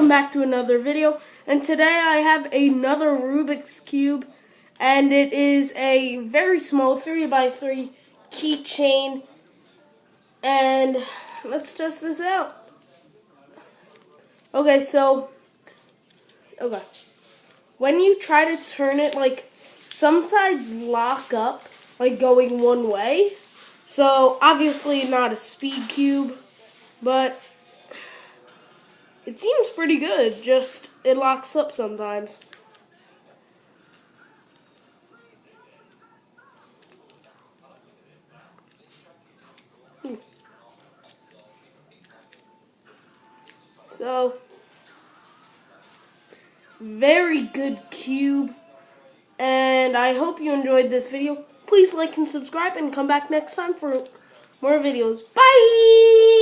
back to another video, and today I have another Rubik's Cube, and it is a very small 3x3 keychain, and let's test this out. Okay, when you try to turn it, like, some sides lock up, like going one way, so obviously not a speed cube, but it seems pretty good, just it locks up sometimes. So, very good cube, and I hope you enjoyed this video. Please like and subscribe and come back next time for more videos. Bye!